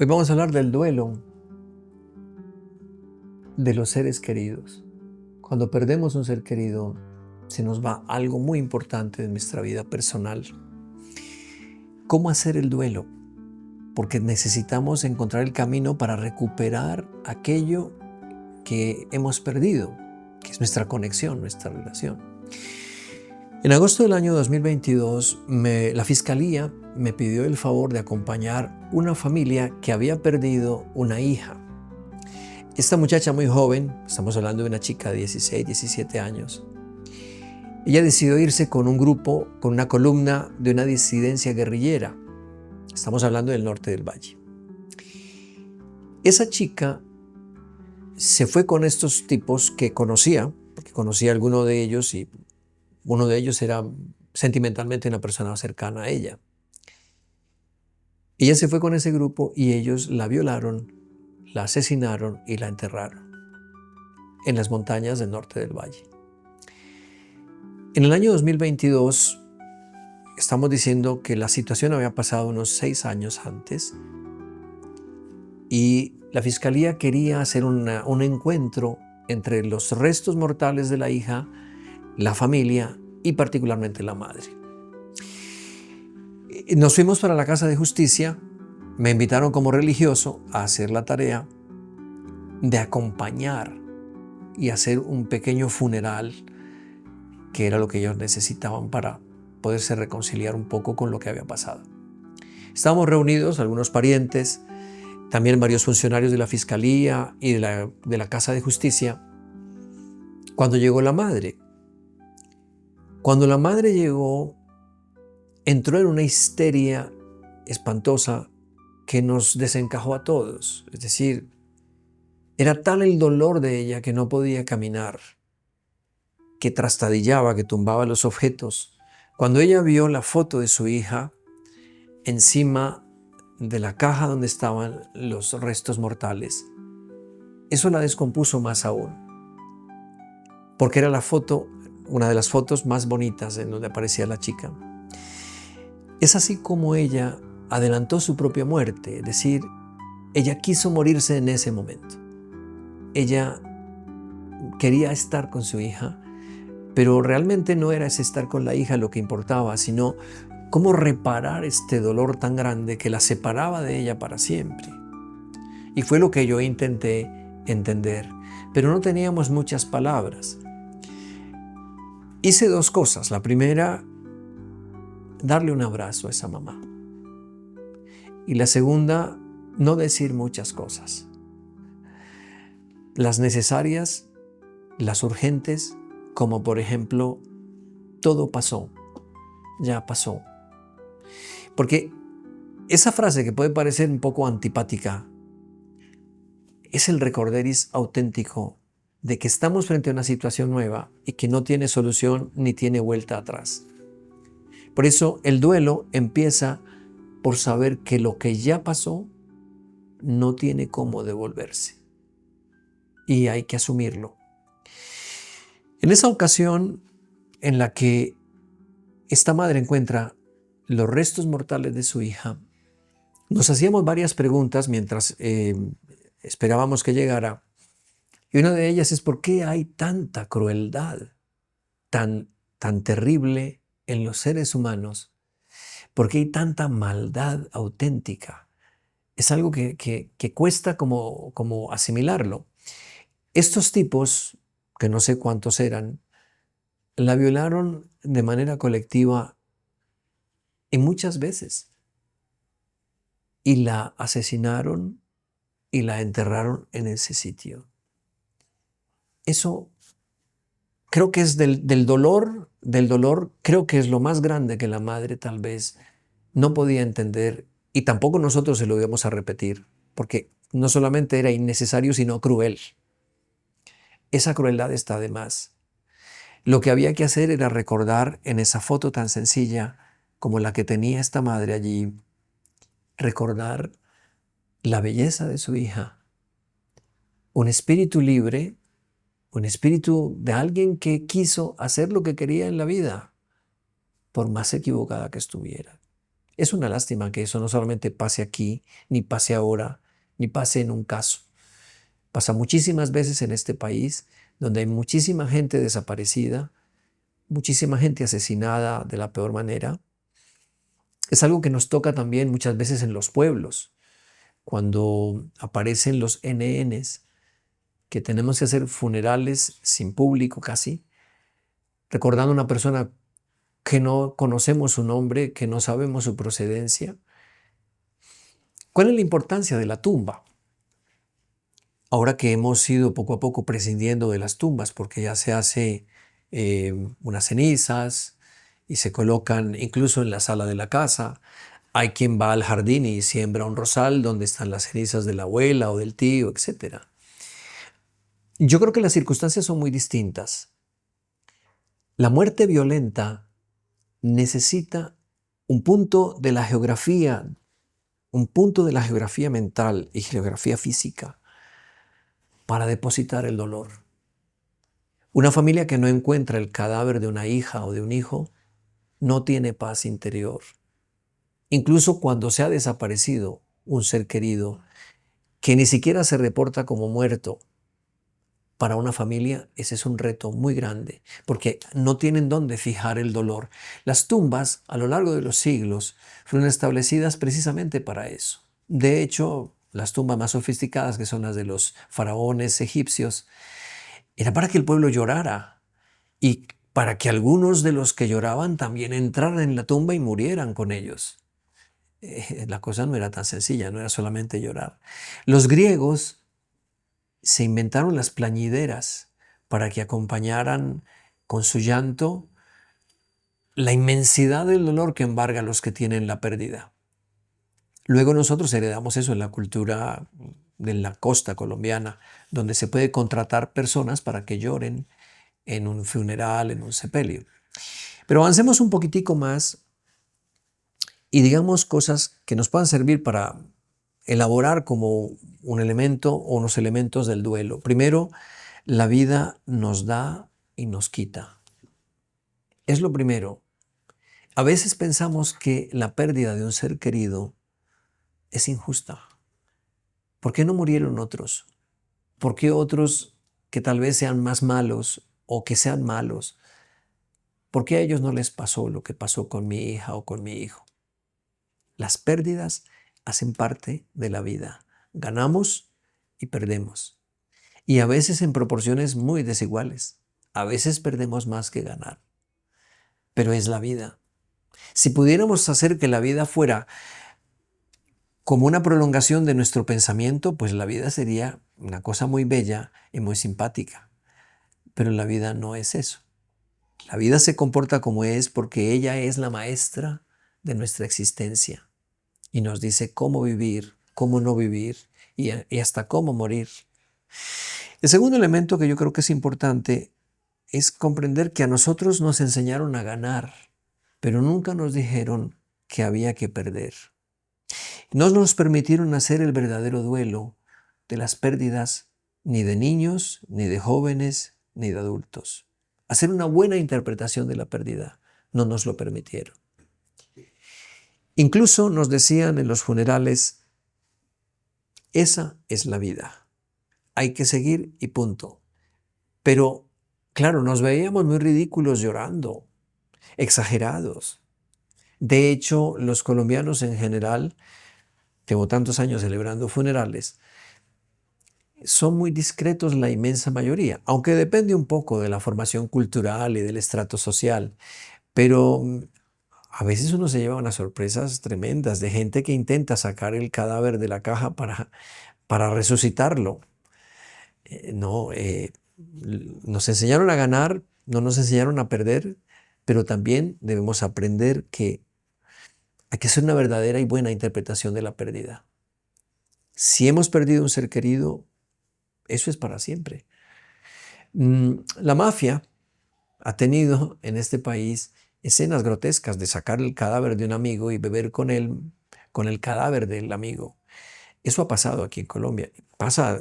Hoy vamos a hablar del duelo de los seres queridos. Cuando perdemos un ser querido, se nos va algo muy importante de nuestra vida personal. ¿Cómo hacer el duelo? Porque necesitamos encontrar el camino para recuperar aquello que hemos perdido, que es nuestra conexión, nuestra relación. En agosto del año 2022, la Fiscalía me pidió el favor de acompañar una familia que había perdido una hija. Esta muchacha muy joven, estamos hablando de una chica de 16, 17 años, ella decidió irse con un grupo, con una columna de una disidencia guerrillera. Estamos hablando del norte del Valle. Esa chica se fue con estos tipos que conocía, porque conocía a alguno de ellos y uno de ellos era sentimentalmente una persona cercana a ella. Ella se fue con ese grupo y ellos la violaron, la asesinaron y la enterraron en las montañas del norte del valle. En el año 2022, estamos diciendo que la situación había pasado unos 6 años antes y la Fiscalía quería hacer un encuentro entre los restos mortales de la hija, la familia y particularmente la madre. Nos fuimos para la Casa de Justicia, me invitaron como religioso a hacer la tarea de acompañar y hacer un pequeño funeral, que era lo que ellos necesitaban para poderse reconciliar un poco con lo que había pasado. Estábamos reunidos, algunos parientes, también varios funcionarios de la Fiscalía y de la Casa de Justicia, cuando llegó la madre. Cuando la madre llegó, entró en una histeria espantosa que nos desencajó a todos. Es decir, era tal el dolor de ella que no podía caminar, que trastabillaba, que tumbaba los objetos. Cuando ella vio la foto de su hija encima de la caja donde estaban los restos mortales, eso la descompuso más aún, porque era la foto, una de las fotos más bonitas en donde aparecía la chica. Es así como ella adelantó su propia muerte, es decir, ella quiso morirse en ese momento. Ella quería estar con su hija, pero realmente no era ese estar con la hija lo que importaba, sino cómo reparar este dolor tan grande que la separaba de ella para siempre. Y fue lo que yo intenté entender, pero no teníamos muchas palabras. Hice 2 cosas. La primera, darle un abrazo a esa mamá. Y la segunda, no decir muchas cosas. Las necesarias, las urgentes, como por ejemplo, todo pasó, ya pasó. Porque esa frase que puede parecer un poco antipática es el recorderis auténtico de que estamos frente a una situación nueva y que no tiene solución ni tiene vuelta atrás. Por eso el duelo empieza por saber que lo que ya pasó no tiene cómo devolverse y hay que asumirlo. En esa ocasión en la que esta madre encuentra los restos mortales de su hija, nos hacíamos varias preguntas mientras esperábamos que llegara. Y una de ellas es: ¿por qué hay tanta crueldad tan terrible en los seres humanos? ¿Por qué hay tanta maldad auténtica? Es algo que cuesta como asimilarlo. Estos tipos, que no sé cuántos eran, la violaron de manera colectiva y muchas veces. Y la asesinaron y la enterraron en ese sitio. Eso creo que es del dolor, creo que es lo más grande que la madre tal vez no podía entender, y tampoco nosotros se lo íbamos a repetir, porque no solamente era innecesario, sino cruel. Esa crueldad está de más. Lo que había que hacer era recordar en esa foto tan sencilla como la que tenía esta madre allí, recordar la belleza de su hija, un espíritu libre, un espíritu de alguien que quiso hacer lo que quería en la vida, por más equivocada que estuviera. Es una lástima que eso no solamente pase aquí, ni pase ahora, ni pase en un caso. Pasa muchísimas veces en este país, donde hay muchísima gente desaparecida, muchísima gente asesinada de la peor manera. Es algo que nos toca también muchas veces en los pueblos, cuando aparecen los NNs, que tenemos que hacer funerales sin público casi, recordando a una persona que no conocemos su nombre, que no sabemos su procedencia. ¿Cuál es la importancia de la tumba? Ahora que hemos ido poco a poco prescindiendo de las tumbas, porque ya se hace unas cenizas y se colocan incluso en la sala de la casa. Hay quien va al jardín y siembra un rosal donde están las cenizas de la abuela o del tío, etc. Yo creo que las circunstancias son muy distintas. La muerte violenta necesita un punto de la geografía, un punto de la geografía mental y geografía física para depositar el dolor. Una familia que no encuentra el cadáver de una hija o de un hijo no tiene paz interior. Incluso cuando se ha desaparecido un ser querido que ni siquiera se reporta como muerto, para una familia ese es un reto muy grande, porque no tienen dónde fijar el dolor. Las tumbas a lo largo de los siglos fueron establecidas precisamente para eso. De hecho, las tumbas más sofisticadas, que son las de los faraones egipcios, era para que el pueblo llorara y para que algunos de los que lloraban también entraran en la tumba y murieran con ellos. La cosa no era tan sencilla, no era solamente llorar. Los griegos se inventaron las plañideras para que acompañaran con su llanto la inmensidad del dolor que embarga a los que tienen la pérdida. Luego nosotros heredamos eso en la cultura de la costa colombiana, donde se puede contratar personas para que lloren en un funeral, en un sepelio. Pero avancemos un poquitico más y digamos cosas que nos puedan servir para elaborar como un elemento o unos elementos del duelo. Primero, la vida nos da y nos quita. Es lo primero. A veces pensamos que la pérdida de un ser querido es injusta. ¿Por qué no murieron otros? ¿Por qué otros que tal vez sean más malos o que sean malos? ¿Por qué a ellos no les pasó lo que pasó con mi hija o con mi hijo? Las pérdidas hacen parte de la vida. Ganamos y perdemos. Y a veces en proporciones muy desiguales. A veces perdemos más que ganar. Pero es la vida. Si pudiéramos hacer que la vida fuera como una prolongación de nuestro pensamiento, pues la vida sería una cosa muy bella y muy simpática. Pero la vida no es eso. La vida se comporta como es porque ella es la maestra de nuestra existencia y nos dice cómo vivir, cómo no vivir y hasta cómo morir. El segundo elemento que yo creo que es importante es comprender que a nosotros nos enseñaron a ganar, pero nunca nos dijeron que había que perder. No nos permitieron hacer el verdadero duelo de las pérdidas ni de niños, ni de jóvenes, ni de adultos. Hacer una buena interpretación de la pérdida no nos lo permitieron. Incluso nos decían en los funerales, esa es la vida, hay que seguir y punto. Pero, claro, nos veíamos muy ridículos llorando, exagerados. De hecho, los colombianos en general, llevo tantos años celebrando funerales, son muy discretos la inmensa mayoría, aunque depende un poco de la formación cultural y del estrato social. Pero a veces uno se lleva unas sorpresas tremendas de gente que intenta sacar el cadáver de la caja para resucitarlo. No, nos enseñaron a ganar, no nos enseñaron a perder, pero también debemos aprender que hay que hacer una verdadera y buena interpretación de la pérdida. Si hemos perdido un ser querido, eso es para siempre. La mafia ha tenido en este país escenas grotescas de sacar el cadáver de un amigo y beber con él, con el cadáver del amigo. Eso ha pasado aquí en Colombia, pasa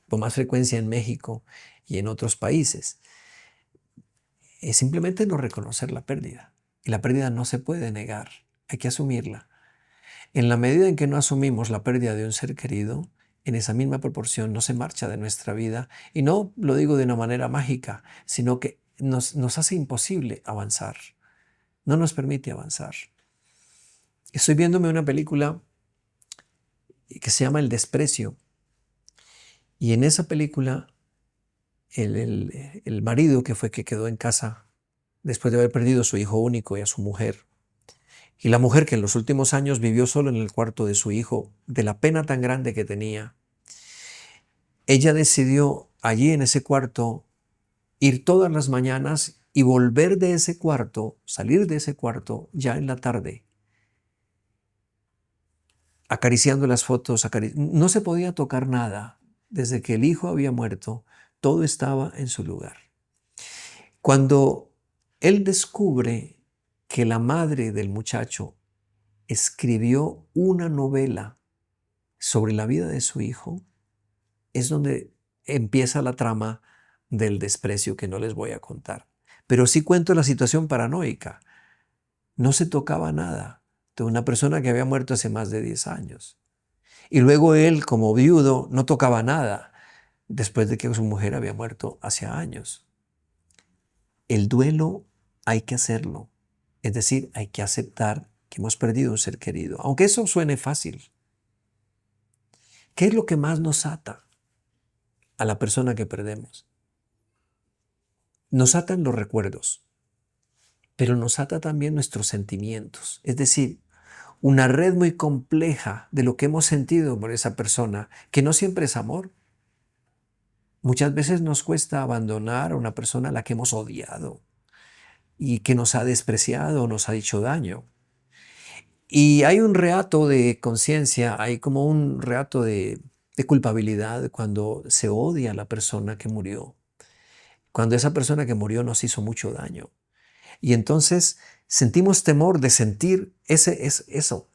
con más frecuencia en México y en otros países. Es simplemente no reconocer la pérdida. Y la pérdida no se puede negar, hay que asumirla. En la medida en que no asumimos la pérdida de un ser querido, en esa misma proporción no se marcha de nuestra vida. Y no lo digo de una manera mágica, sino que nos hace imposible avanzar. No nos permite avanzar. Estoy viéndome una película que se llama El Desprecio. Y en esa película, el marido que quedó en casa después de haber perdido a su hijo único y a su mujer, y la mujer que en los últimos años vivió solo en el cuarto de su hijo, de la pena tan grande que tenía, ella decidió allí en ese cuarto ir todas las mañanas y volver de ese cuarto, salir de ese cuarto ya en la tarde, acariciando las fotos. No se podía tocar nada. Desde que el hijo había muerto, todo estaba en su lugar. Cuando él descubre que la madre del muchacho escribió una novela sobre la vida de su hijo, es donde empieza la trama del desprecio, que no les voy a contar. Pero sí cuento la situación paranoica. No se tocaba nada de una persona que había muerto hace más de 10 años. Y luego él, como viudo, no tocaba nada después de que su mujer había muerto hace años. El duelo hay que hacerlo. Es decir, hay que aceptar que hemos perdido un ser querido, aunque eso suene fácil. ¿Qué es lo que más nos ata a la persona que perdemos? Nos atan los recuerdos, pero nos ata también nuestros sentimientos. Es decir, una red muy compleja de lo que hemos sentido por esa persona, que no siempre es amor. Muchas veces nos cuesta abandonar a una persona a la que hemos odiado y que nos ha despreciado o nos ha hecho daño. Y hay un reato de conciencia, hay como un reato de culpabilidad cuando se odia a la persona que murió, cuando esa persona que murió nos hizo mucho daño. Y entonces sentimos temor de sentir eso.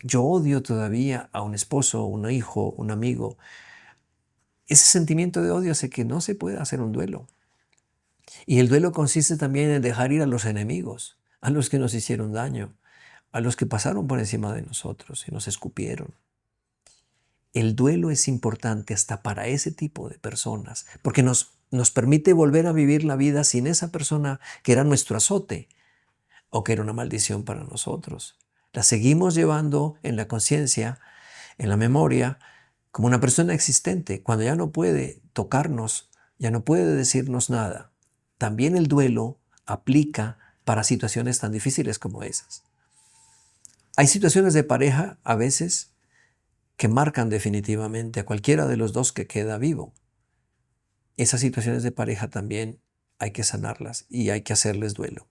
Yo odio todavía a un esposo, un hijo, un amigo. Ese sentimiento de odio hace que no se pueda hacer un duelo. Y el duelo consiste también en dejar ir a los enemigos, a los que nos hicieron daño, a los que pasaron por encima de nosotros y nos escupieron. El duelo es importante hasta para ese tipo de personas, porque nos permite volver a vivir la vida sin esa persona que era nuestro azote o que era una maldición para nosotros. La seguimos llevando en la conciencia, en la memoria, como una persona existente, cuando ya no puede tocarnos, ya no puede decirnos nada. También el duelo aplica para situaciones tan difíciles como esas. Hay situaciones de pareja a veces que marcan definitivamente a cualquiera de los dos que queda vivo. Esas situaciones de pareja también hay que sanarlas y hay que hacerles duelo.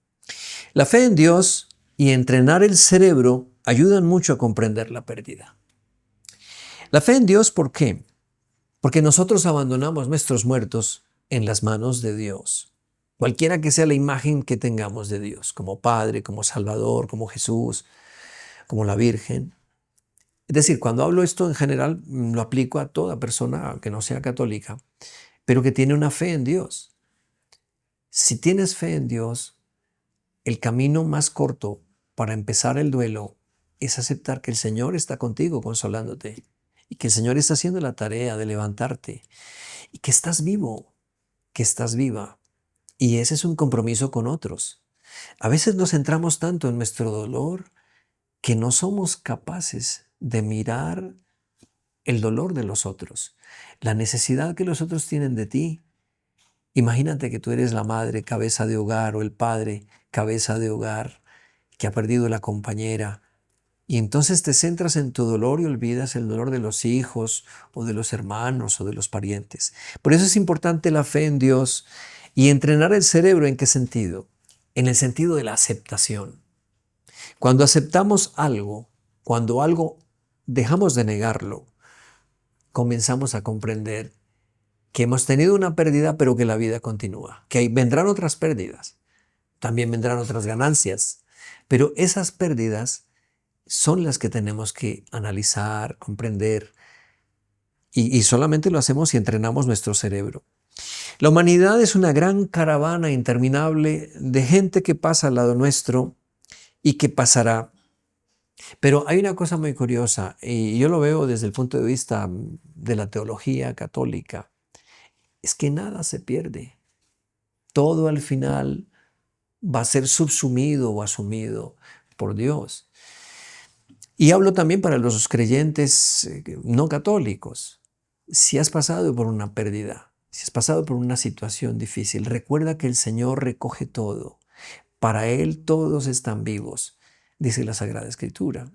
La fe en Dios y entrenar el cerebro ayudan mucho a comprender la pérdida. La fe en Dios, ¿por qué? Porque nosotros abandonamos nuestros muertos en las manos de Dios. Cualquiera que sea la imagen que tengamos de Dios, como Padre, como Salvador, como Jesús, como la Virgen. Es decir, cuando hablo esto en general, lo aplico a toda persona que no sea católica, pero que tiene una fe en Dios. Si tienes fe en Dios, el camino más corto para empezar el duelo es aceptar que el Señor está contigo consolándote y que el Señor está haciendo la tarea de levantarte y que estás vivo, que estás viva. Y ese es un compromiso con otros. A veces nos centramos tanto en nuestro dolor que no somos capaces de mirar el dolor de los otros, la necesidad que los otros tienen de ti. Imagínate que tú eres la madre, cabeza de hogar, o el padre, cabeza de hogar, que ha perdido la compañera, y entonces te centras en tu dolor y olvidas el dolor de los hijos, o de los hermanos, o de los parientes. Por eso es importante la fe en Dios y entrenar el cerebro. ¿En qué sentido? En el sentido de la aceptación. Cuando aceptamos algo, cuando algo dejamos de negarlo, comenzamos a comprender que hemos tenido una pérdida, pero que la vida continúa, que vendrán otras pérdidas, también vendrán otras ganancias, pero esas pérdidas son las que tenemos que analizar, comprender, y solamente lo hacemos si entrenamos nuestro cerebro. La humanidad es una gran caravana interminable de gente que pasa al lado nuestro y que pasará. Pero hay una cosa muy curiosa, y yo lo veo desde el punto de vista de la teología católica, es que nada se pierde. Todo al final va a ser subsumido o asumido por Dios. Y hablo también para los creyentes no católicos. Si has pasado por una pérdida, si has pasado por una situación difícil, recuerda que el Señor recoge todo. Para Él todos están vivos, dice la Sagrada Escritura.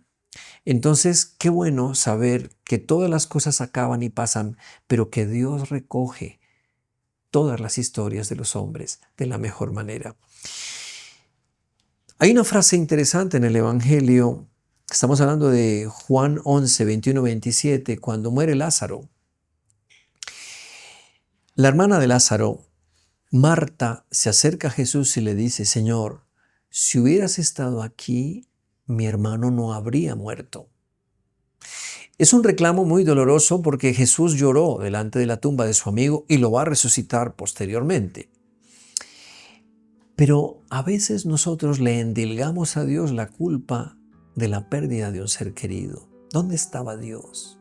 Entonces, qué bueno saber que todas las cosas acaban y pasan, pero que Dios recoge todas las historias de los hombres de la mejor manera. Hay una frase interesante en el Evangelio. Estamos hablando de Juan 11, 21, 27, cuando muere Lázaro. La hermana de Lázaro, Marta, se acerca a Jesús y le dice, Señor, si hubieras estado aquí, mi hermano no habría muerto. Es un reclamo muy doloroso porque Jesús lloró delante de la tumba de su amigo y lo va a resucitar posteriormente. Pero a veces nosotros le endilgamos a Dios la culpa de la pérdida de un ser querido. ¿Dónde estaba Dios?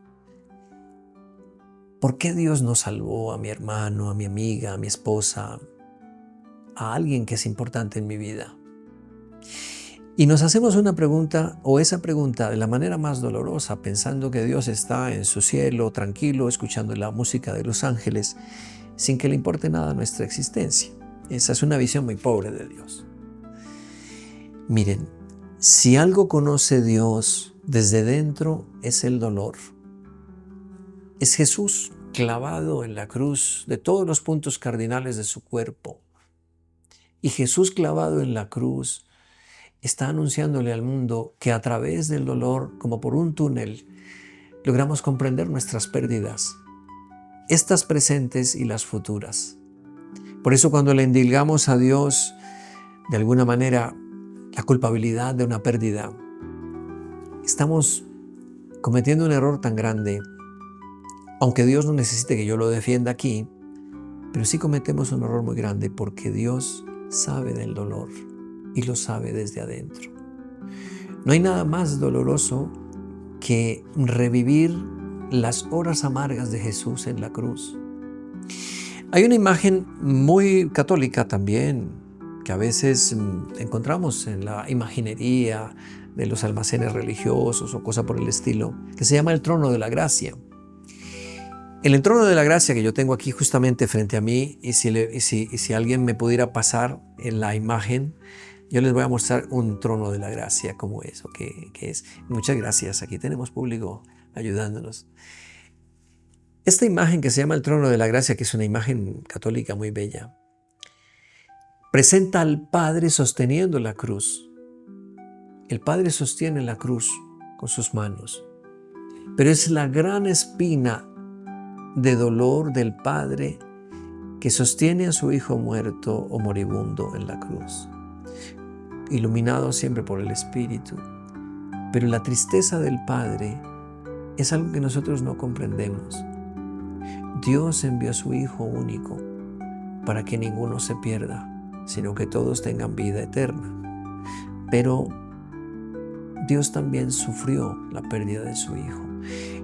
¿Por qué Dios no salvó a mi hermano, a mi amiga, a mi esposa, a alguien que es importante en mi vida? Y nos hacemos una pregunta o esa pregunta de la manera más dolorosa, pensando que Dios está en su cielo, tranquilo, escuchando la música de los ángeles, sin que le importe nada nuestra existencia. Esa es una visión muy pobre de Dios. Miren, si algo conoce Dios desde dentro es el dolor. Es Jesús clavado en la cruz de todos los puntos cardinales de su cuerpo. Y Jesús clavado en la cruz está anunciándole al mundo que a través del dolor, como por un túnel, logramos comprender nuestras pérdidas, estas presentes y las futuras. Por eso cuando le endilgamos a Dios, de alguna manera, la culpabilidad de una pérdida, estamos cometiendo un error tan grande, aunque Dios no necesite que yo lo defienda aquí, pero sí cometemos un error muy grande porque Dios sabe del dolor y lo sabe desde adentro. No hay nada más doloroso que revivir las horas amargas de Jesús en la cruz. Hay una imagen muy católica también, que a veces encontramos en la imaginería de los almacenes religiosos o cosa por el estilo, que se llama el trono de la gracia. En el trono de la gracia que yo tengo aquí justamente frente a mí, y si alguien me pudiera pasar en la imagen, yo les voy a mostrar un trono de la gracia como eso, que es. Muchas gracias, aquí tenemos público ayudándonos. Esta imagen que se llama el trono de la gracia, que es una imagen católica muy bella, presenta al Padre sosteniendo la cruz. El Padre sostiene la cruz con sus manos, pero es la gran espina de dolor del Padre que sostiene a su Hijo muerto o moribundo en la cruz, iluminado siempre por el Espíritu. Pero la tristeza del Padre es algo que nosotros no comprendemos. Dios envió a su Hijo único para que ninguno se pierda, sino que todos tengan vida eterna. Pero Dios también sufrió la pérdida de su Hijo.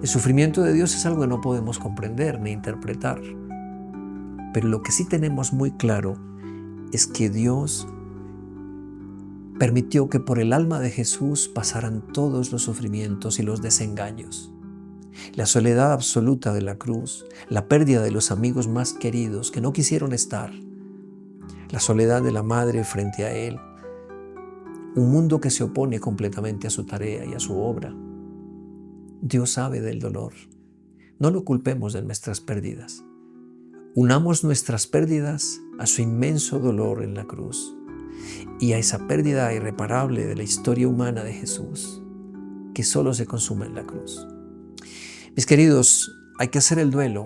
El sufrimiento de Dios es algo que no podemos comprender ni interpretar. Pero lo que sí tenemos muy claro es que Dios permitió que por el alma de Jesús pasaran todos los sufrimientos y los desengaños. La soledad absoluta de la cruz, la pérdida de los amigos más queridos que no quisieron estar, la soledad de la madre frente a Él, un mundo que se opone completamente a su tarea y a su obra. Dios sabe del dolor. No lo culpemos de nuestras pérdidas. Unamos nuestras pérdidas a su inmenso dolor en la cruz y a esa pérdida irreparable de la historia humana de Jesús, que solo se consuma en la cruz. Mis queridos, hay que hacer el duelo,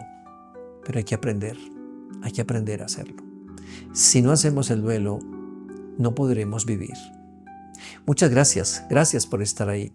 pero hay que aprender a hacerlo. Si no hacemos el duelo, no podremos vivir. Muchas gracias por estar ahí.